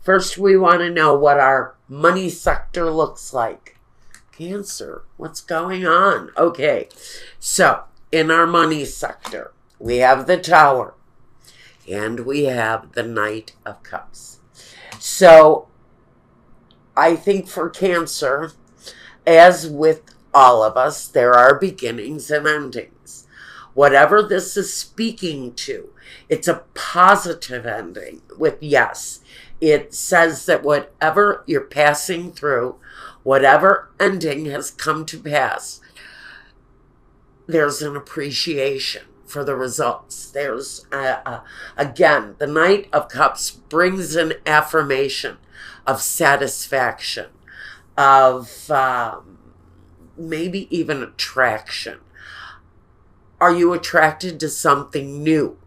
First, we want to know what our money sector looks like. Cancer, what's going on? Okay, so in our money sector, we have the Tower and we have the Knight of Cups. So I think for Cancer, as with all of us, there are beginnings and endings. Whatever this is speaking to, it's a positive ending with yes. It says that whatever you're passing through, whatever ending has come to pass, there's an appreciation for the results. There's, again, the Knight of Cups brings an affirmation of satisfaction, of maybe even attraction. Are you attracted to something new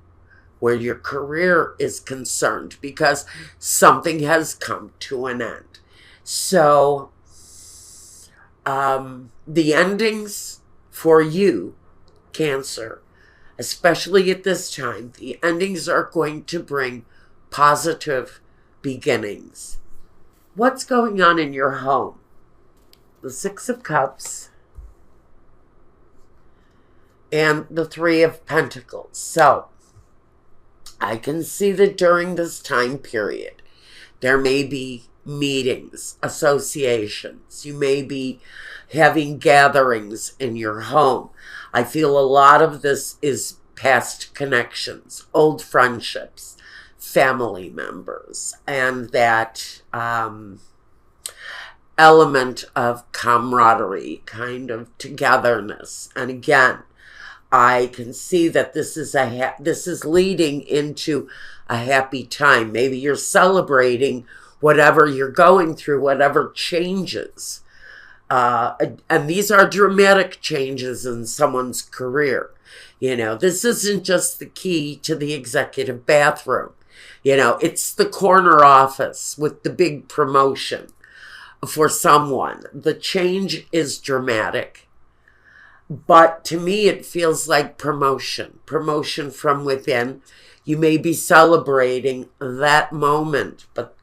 where your career is concerned because something has come to an end? So the endings for you, Cancer, especially at this time, the endings are going to bring positive beginnings. What's going on in your home? The Six of Cups and the Three of Pentacles. So I can see that during this time period, there may be meetings, associations. You may be having gatherings in your home. I feel a lot of this is past connections, old friendships, family members, and that element of camaraderie, kind of togetherness. And again, I can see that this is leading into a happy time. Maybe you're celebrating whatever you're going through, whatever changes. And these are dramatic changes in someone's career. You know, this isn't just the key to the executive bathroom. You know, it's the corner office with the big promotion for someone. The change is dramatic. But to me, it feels like promotion from within. You may be celebrating that moment, but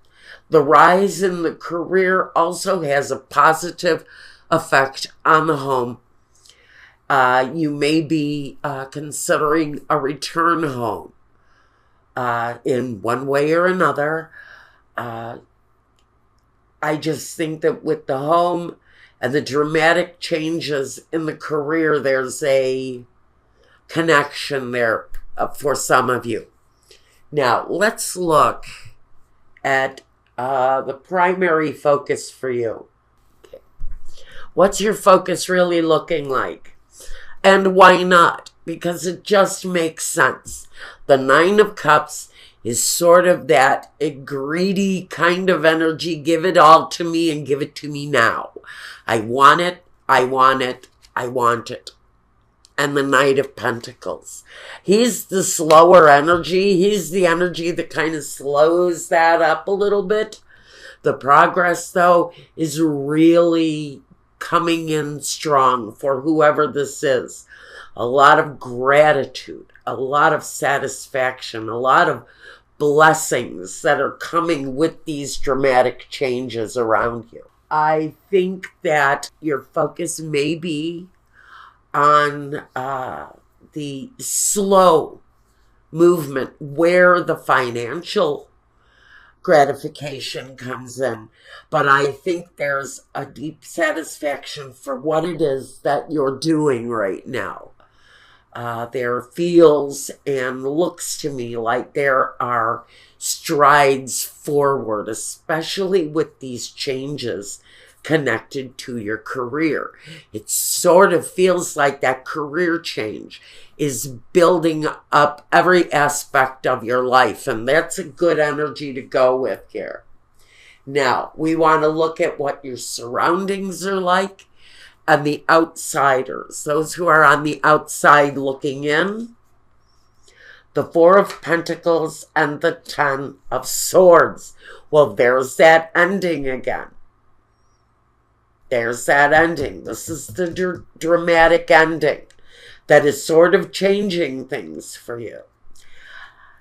the rise in the career also has a positive effect on the home. You may be considering a return home in one way or another. I just think that with the home and the dramatic changes in the career, there's a connection there for some of you. Now, let's look at the primary focus for you. Okay. What's your focus really looking like? And why not? Because it just makes sense. The Nine of Cups is sort of that greedy kind of energy. Give it all to me and give it to me now. I want it, I want it, I want it. And the Knight of Pentacles. He's the slower energy. He's the energy that kind of slows that up a little bit. The progress, though, is really coming in strong for whoever this is. A lot of gratitude, a lot of satisfaction, a lot of blessings that are coming with these dramatic changes around you. I think that your focus may be on the slow movement where the financial gratification comes in. But I think there's a deep satisfaction for what it is that you're doing right now. There feels and looks to me like there are strides forward, especially with these changes connected to your career. It sort of feels like that career change is building up every aspect of your life, and that's a good energy to go with here. Now, we want to look at what your surroundings are like and the outsiders, those who are on the outside looking in. The Four of Pentacles and the Ten of Swords. Well, there's that ending again. There's that ending. This is the dramatic ending that is sort of changing things for you.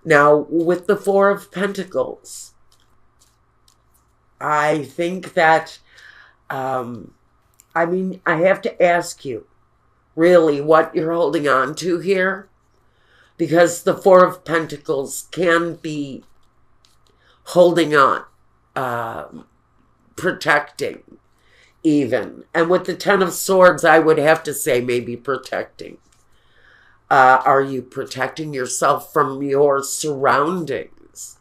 Now, with the Four of Pentacles, I think that, I have to ask you really what you're holding on to here, because the Four of Pentacles can be holding on, protecting even. And with the Ten of Swords, I would have to say maybe protecting. Are you protecting yourself from your surroundings?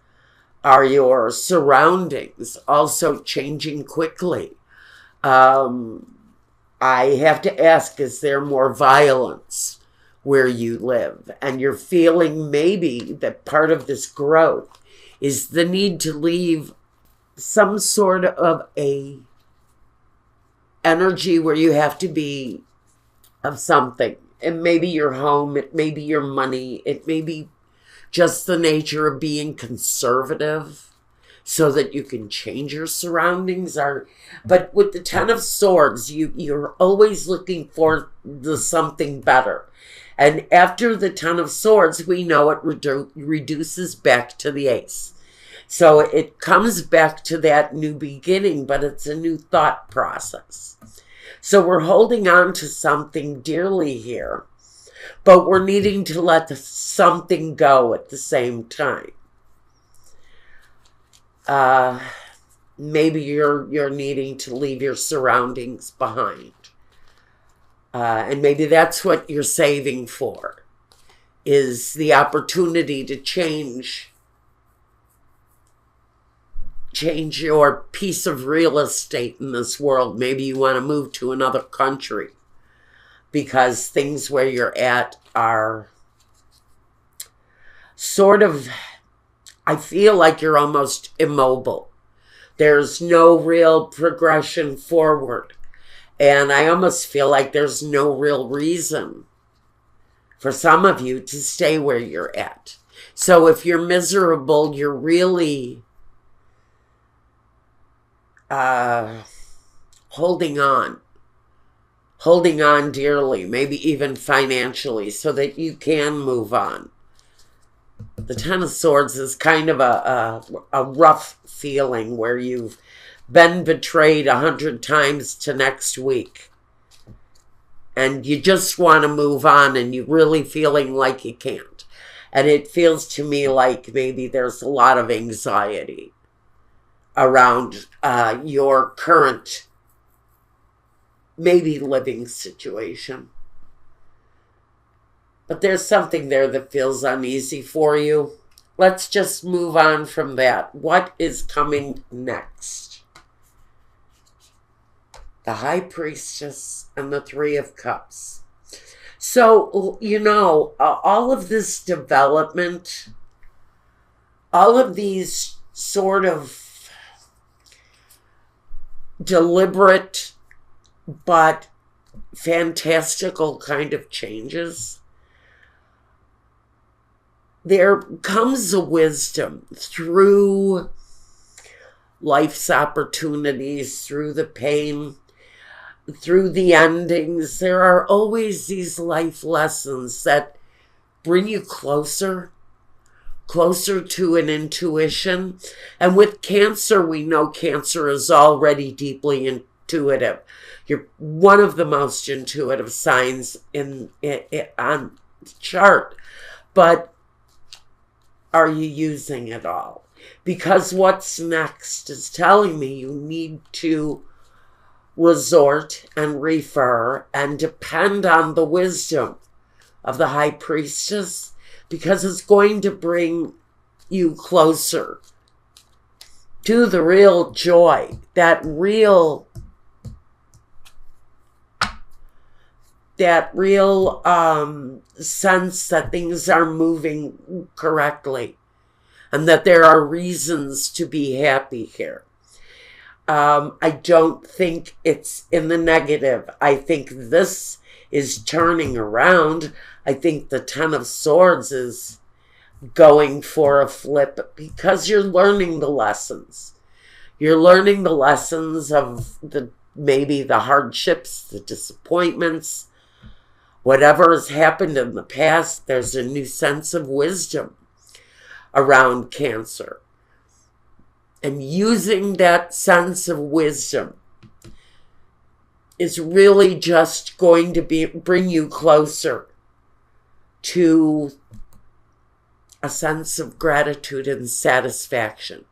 Are your surroundings also changing quickly? I have to ask, is there more violence where you live? And you're feeling maybe that part of this growth is the need to leave some sort of a energy where you have to be of something. It may be your home, it may be your money, it may be just the nature of being conservative so that you can change your surroundings. But with the Ten of Swords, you're always looking for the something better. And after the Ten of Swords, we know it reduces back to the Ace. So it comes back to that new beginning, but it's a new thought process. So we're holding on to something dearly here, but we're needing to let something go at the same time. Maybe you're needing to leave your surroundings behind. And maybe that's what you're saving for, is the opportunity to change your piece of real estate in this world. Maybe you want to move to another country because things where you're at are sort of, I feel like you're almost immobile. There's no real progression forward. And I almost feel like there's no real reason for some of you to stay where you're at. So if you're miserable, you're really holding on dearly, maybe even financially, so that you can move on. The Ten of Swords is kind of a rough feeling where you've been betrayed 100 times to next week. And you just want to move on and you're really feeling like you can't. And it feels to me like maybe there's a lot of anxiety around your current maybe living situation. But there's something there that feels uneasy for you. Let's just move on from that. What is coming next? The High Priestess and the Three of Cups. So, all of this development, all of these sort of deliberate but fantastical kind of changes, there comes a wisdom through life's opportunities, through the pain, through the endings. There are always these life lessons that bring you closer to an intuition. And with Cancer, we know Cancer is already deeply intuitive. You're one of the most intuitive signs on the chart. But are you using it all? Because what's next is telling me you need to resort and refer and depend on the wisdom of the High Priestess, because it's going to bring you closer to the real joy, that real sense that things are moving correctly and that there are reasons to be happy here. I don't think it's in the negative. I think this is turning around. I think the Ten of Swords is going for a flip because you're learning the lessons. You're learning the lessons of maybe the hardships, the disappointments, whatever has happened in the past. There's a new sense of wisdom around Cancer. And using that sense of wisdom is really just going to bring you closer to a sense of gratitude and satisfaction.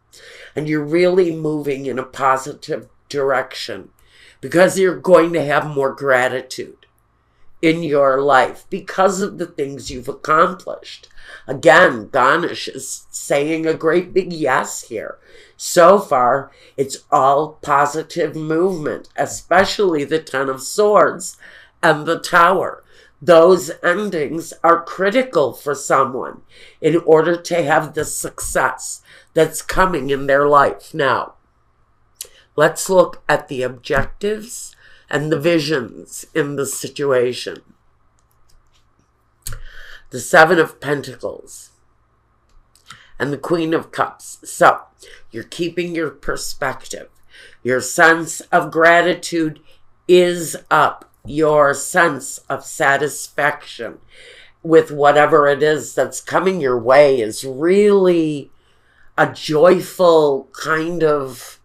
And you're really moving in a positive direction because you're going to have more gratitude in your life because of the things you've accomplished. Again, Ganesh is saying a great big yes here. So far, it's all positive movement, especially the Ten of Swords and the Tower. Those endings are critical for someone in order to have the success that's coming in their life. Now, let's look at the objectives and the visions in the situation. The Seven of Pentacles and the Queen of Cups. So, you're keeping your perspective. Your sense of gratitude is up. Your sense of satisfaction with whatever it is that's coming your way is really a joyful kind of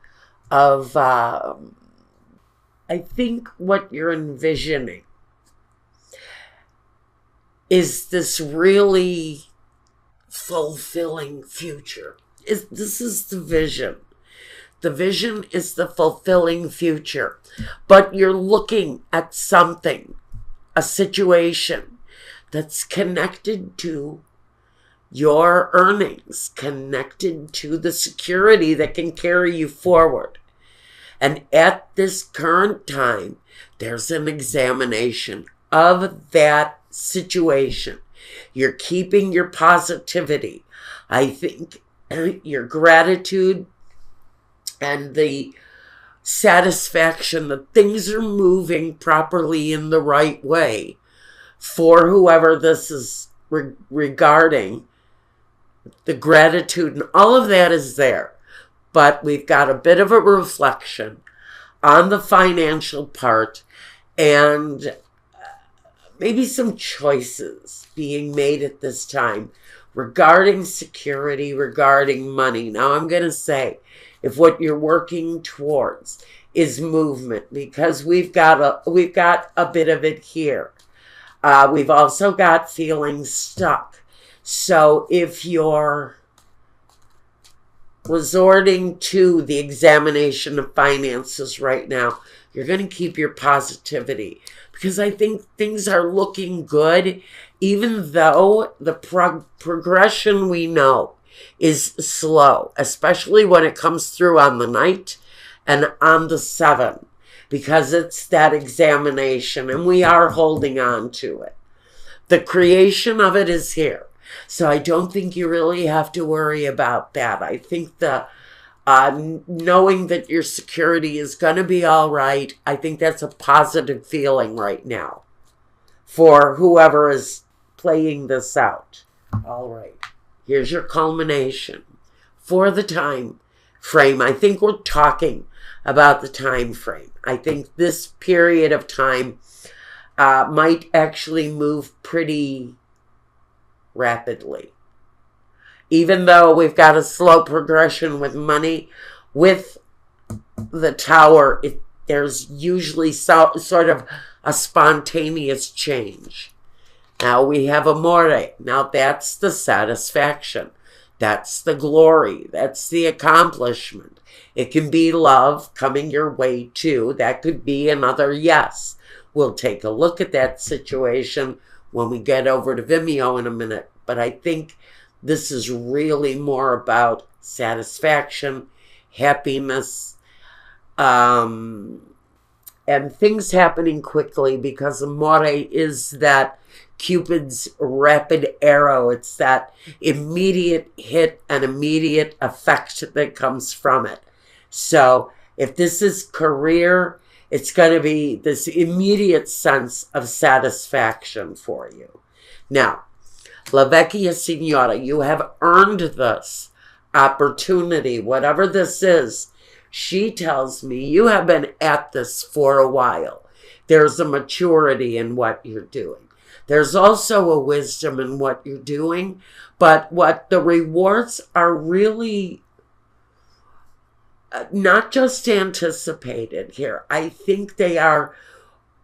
I think what you're envisioning is this really fulfilling future. This is the vision. The vision is the fulfilling future. But you're looking at something, a situation that's connected to your earnings, connected to the security that can carry you forward. And at this current time, there's an examination of that situation. You're keeping your positivity. I think your gratitude and the satisfaction that things are moving properly in the right way for whoever this is regarding. The gratitude and all of that is there. But we've got a bit of a reflection on the financial part and maybe some choices being made at this time regarding security, regarding money. Now, I'm going to say, if what you're working towards is movement, because we've got a bit of it here. We've also got feeling stuck. So if you're resorting to the examination of finances right now, you're going to keep your positivity because I think things are looking good, even though the progression we know is slow, especially when it comes through on the Knight and on the 7, because it's that examination and we are holding on to it. The creation of it is here. So I don't think you really have to worry about that. I think the knowing that your security is going to be all right, I think that's a positive feeling right now for whoever is playing this out. All right. Here's your culmination for the time frame. I think we're talking about the time frame. I think this period of time might actually move pretty rapidly. Even though we've got a slow progression with money, with the Tower, there's usually sort of a spontaneous change. Now we have Amore. Now that's the satisfaction. That's the glory. That's the accomplishment. It can be love coming your way too. That could be another yes. We'll take a look at that situation when we get over to Vimeo in a minute. But I think this is really more about satisfaction, happiness, and things happening quickly, because Amore is that Cupid's rapid arrow. It's that immediate hit and immediate effect that comes from it. So if this is career, it's going to be this immediate sense of satisfaction for you. Now, La Vecchia Signora, you have earned this opportunity, whatever this is. She tells me you have been at this for a while. There's a maturity in what you're doing. There's also a wisdom in what you're doing, but what the rewards are really not just anticipated here. I think they are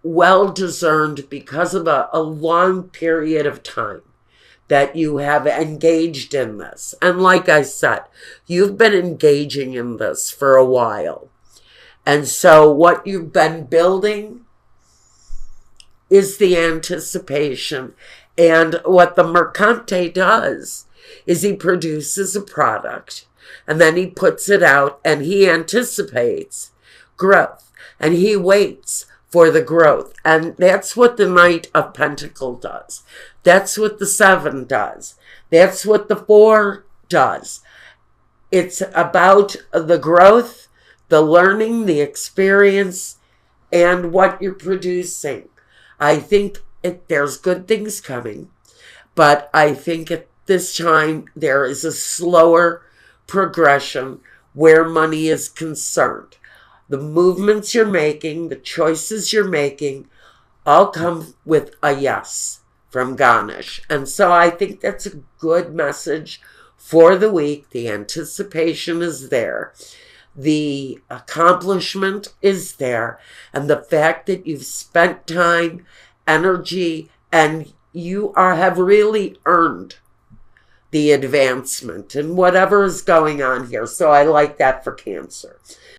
well discerned because of a long period of time that you have engaged in this. And like I said, you've been engaging in this for a while. And so what you've been building is the anticipation. And what the Mercante does is he produces a product and then he puts it out and he anticipates growth and he waits for the growth. And that's what the Knight of Pentacles does. That's what the 7 does. That's what the 4 does. It's about the growth, the learning, the experience, and what you're producing. I think there's good things coming, but I think at this time there is a slower progression where money is concerned. The movements you're making, the choices you're making, all come with a yes from Ganesh. And so I think that's a good message for the week. The anticipation is there. The accomplishment is there. And the fact that you've spent time, energy, and you have really earned the advancement and whatever is going on here. So I like that for Cancer.